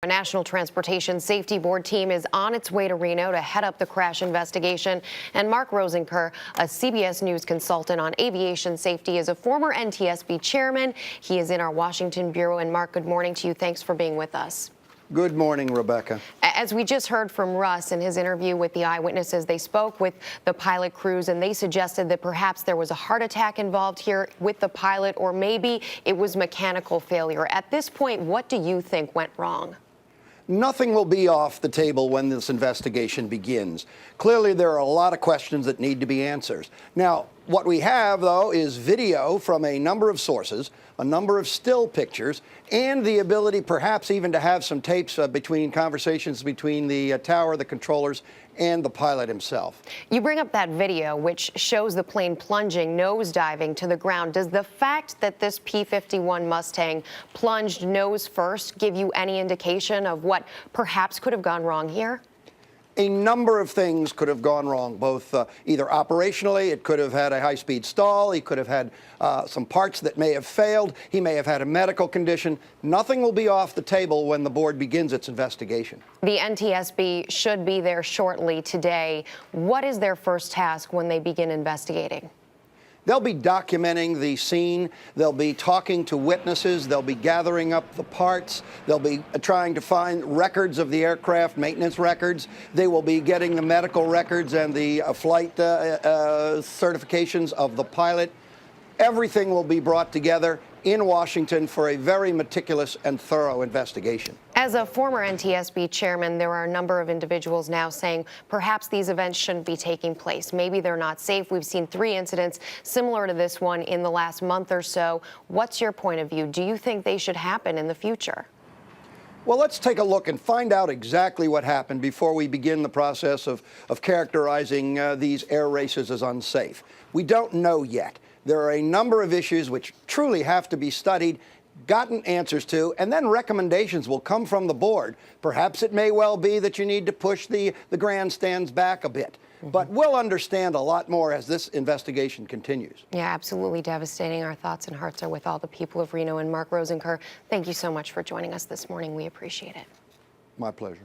A National Transportation Safety Board team is on its way to Reno to head up the crash investigation. And Mark Rosenker, a CBS News consultant on aviation safety, is a former NTSB chairman. He is in our Washington bureau. And Mark, good morning to you. Thanks for being with us. Good morning, Rebecca. As we just heard from Russ in his interview with the eyewitnesses, they spoke with the pilot crews and they suggested that perhaps there was a heart attack involved here with the pilot, or maybe it was mechanical failure. At this point, what do you think went wrong? Nothing will be off the table when this investigation begins. Clearly, there are a lot of questions that need to be answered. Now, what we have, though, is video from a number of sources, a number of still pictures, and the ability perhaps even to have some tapes between conversations between the tower, the controllers, and the pilot himself. You bring up that video, which shows the plane plunging, nose diving to the ground. Does the fact that this P-51 Mustang plunged nose first give you any indication of what perhaps could have gone wrong here? A number of things could have gone wrong, both either operationally, it could have had a high-speed stall, he could have had some parts that may have failed, he may have had a medical condition. Nothing will be off the table when the board begins its investigation. The NTSB should be there shortly today. What is their first task when they begin investigating? They'll be documenting the scene, they'll be talking to witnesses, they'll be gathering up the parts, they'll be trying to find records of the aircraft, maintenance records, they will be getting the medical records and the flight certifications of the pilot. Everything will be brought together in Washington for a very meticulous and thorough investigation. As a former NTSB chairman, there are a number of individuals now saying perhaps these events shouldn't be taking place. Maybe they're not safe. We've seen 3 incidents similar to this one in the last month or so. What's your point of view? Do you think they should happen in the future? Well, let's take a look and find out exactly what happened before we begin the process of characterizing these air races as unsafe. We don't know yet. There are a number of issues which truly have to be studied, gotten answers to, and then recommendations will come from the board. Perhaps it may well be that you need to push the grandstands back a bit. But we'll understand a lot more as this investigation continues. Yeah, absolutely devastating. Our thoughts and hearts are with all the people of Reno. And Mark Rosenker, thank you so much for joining us this morning. We appreciate it. My pleasure.